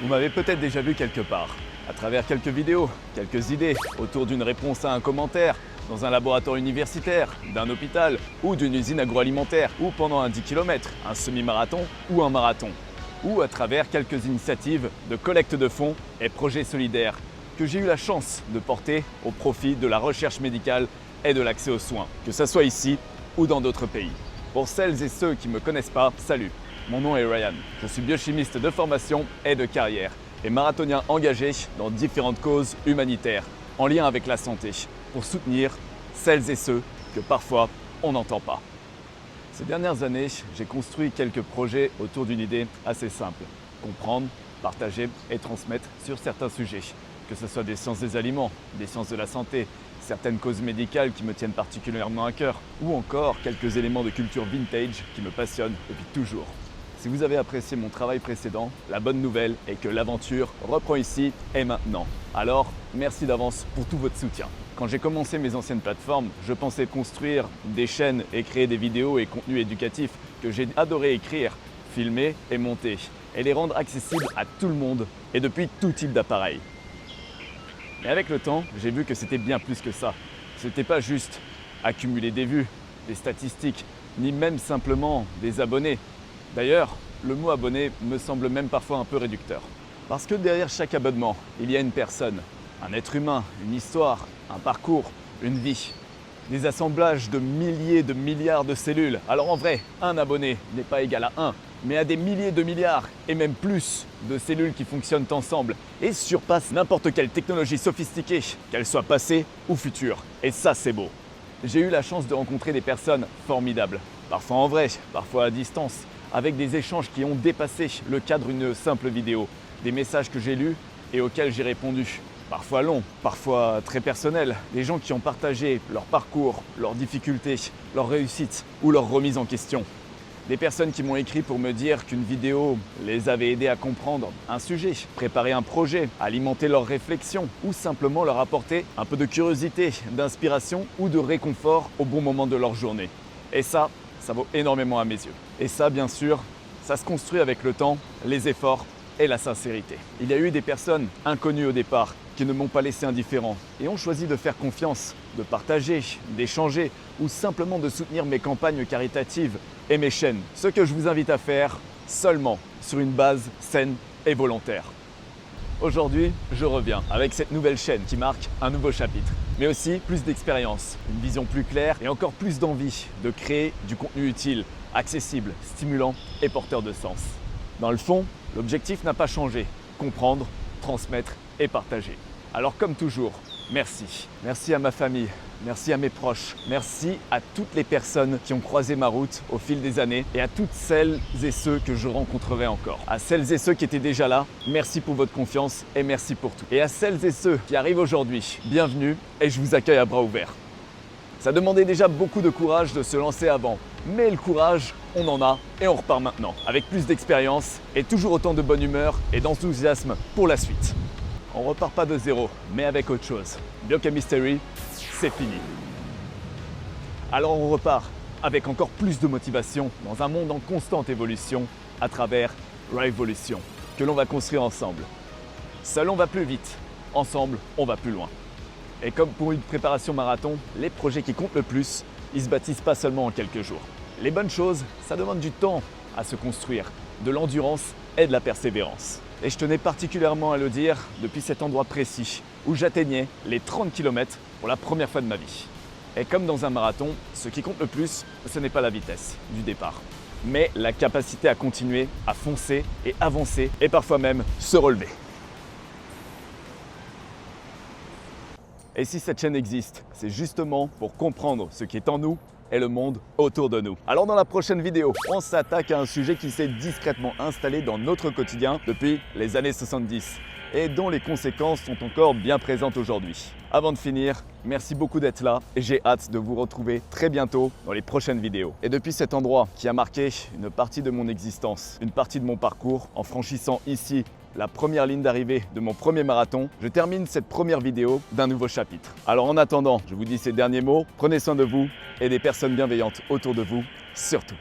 Vous m'avez peut-être déjà vu quelque part, à travers quelques vidéos, quelques idées, autour d'une réponse à un commentaire, dans un laboratoire universitaire, d'un hôpital ou d'une usine agroalimentaire, ou pendant un 10 km, un semi-marathon ou un marathon, ou à travers quelques initiatives de collecte de fonds et projets solidaires que j'ai eu la chance de porter au profit de la recherche médicale et de l'accès aux soins, que ce soit ici ou dans d'autres pays. Pour celles et ceux qui ne me connaissent pas, salut, mon nom est Ryan, je suis biochimiste de formation et de carrière et marathonien engagé dans différentes causes humanitaires en lien avec la santé pour soutenir celles et ceux que parfois on n'entend pas. Ces dernières années, j'ai construit quelques projets autour d'une idée assez simple, comprendre, partager et transmettre sur certains sujets, que ce soit des sciences des aliments, des sciences de la santé, certaines causes médicales qui me tiennent particulièrement à cœur, ou encore quelques éléments de culture vintage qui me passionnent depuis toujours. Si vous avez apprécié mon travail précédent, la bonne nouvelle est que l'aventure reprend ici et maintenant. Alors, merci d'avance pour tout votre soutien. Quand j'ai commencé mes anciennes plateformes, je pensais construire des chaînes et créer des vidéos et contenus éducatifs que j'ai adoré écrire, filmer et monter, et les rendre accessibles à tout le monde et depuis tout type d'appareil. Mais avec le temps, j'ai vu que c'était bien plus que ça. C'était pas juste accumuler des vues, des statistiques, ni même simplement des abonnés. D'ailleurs, le mot abonné me semble même parfois un peu réducteur. Parce que derrière chaque abonnement, il y a une personne, un être humain, une histoire, un parcours, une vie. Des assemblages de milliers de milliards de cellules. Alors en vrai, un abonné n'est pas égal à un, mais à des milliers de milliards et même plus de cellules qui fonctionnent ensemble et surpassent n'importe quelle technologie sophistiquée, qu'elle soit passée ou future. Et ça, c'est beau. J'ai eu la chance de rencontrer des personnes formidables, parfois en vrai, parfois à distance, avec des échanges qui ont dépassé le cadre d'une simple vidéo, des messages que j'ai lus et auxquels j'ai répondu. Parfois longs, parfois très personnels, des gens qui ont partagé leur parcours, leurs difficultés, leurs réussites ou leurs remises en question. Des personnes qui m'ont écrit pour me dire qu'une vidéo les avait aidés à comprendre un sujet, préparer un projet, alimenter leurs réflexions ou simplement leur apporter un peu de curiosité, d'inspiration ou de réconfort au bon moment de leur journée. Et ça vaut énormément à mes yeux. Et ça, bien sûr, ça se construit avec le temps, les efforts et la sincérité. Il y a eu des personnes inconnues au départ qui ne m'ont pas laissé indifférent et ont choisi de faire confiance, de partager, d'échanger ou simplement de soutenir mes campagnes caritatives et mes chaînes. Ce que je vous invite à faire seulement sur une base saine et volontaire. Aujourd'hui, je reviens avec cette nouvelle chaîne qui marque un nouveau chapitre, mais aussi plus d'expérience, une vision plus claire et encore plus d'envie de créer du contenu utile, accessible, stimulant et porteur de sens. Dans le fond, l'objectif n'a pas changé, comprendre, transmettre et partager. Alors comme toujours, merci. Merci à ma famille, merci à mes proches, merci à toutes les personnes qui ont croisé ma route au fil des années et à toutes celles et ceux que je rencontrerai encore. À celles et ceux qui étaient déjà là, merci pour votre confiance et merci pour tout. Et à celles et ceux qui arrivent aujourd'hui, bienvenue et je vous accueille à bras ouverts. Ça demandait déjà beaucoup de courage de se lancer avant, mais le courage, on en a et on repart maintenant, avec plus d'expérience et toujours autant de bonne humeur et d'enthousiasme pour la suite. On repart pas de zéro, mais avec autre chose. Biochemistry, c'est fini. Alors on repart avec encore plus de motivation dans un monde en constante évolution à travers Rivolution, que l'on va construire ensemble. Seul on va plus vite, ensemble on va plus loin. Et comme pour une préparation marathon, les projets qui comptent le plus, ils se bâtissent pas seulement en quelques jours. Les bonnes choses, ça demande du temps à se construire, de l'endurance et de la persévérance. Et je tenais particulièrement à le dire depuis cet endroit précis où j'atteignais les 30 km pour la première fois de ma vie. Et comme dans un marathon, ce qui compte le plus, ce n'est pas la vitesse du départ, mais la capacité à continuer, à foncer et avancer et parfois même se relever. Et si cette chaîne existe, c'est justement pour comprendre ce qui est en nous et le monde autour de nous. Alors dans la prochaine vidéo, on s'attaque à un sujet qui s'est discrètement installé dans notre quotidien depuis les années 70 et dont les conséquences sont encore bien présentes aujourd'hui. Avant de finir, merci beaucoup d'être là et j'ai hâte de vous retrouver très bientôt dans les prochaines vidéos. Et depuis cet endroit qui a marqué une partie de mon existence, une partie de mon parcours, en franchissant ici la première ligne d'arrivée de mon premier marathon, je termine cette première vidéo d'un nouveau chapitre. Alors en attendant, je vous dis ces derniers mots, prenez soin de vous et des personnes bienveillantes autour de vous, surtout.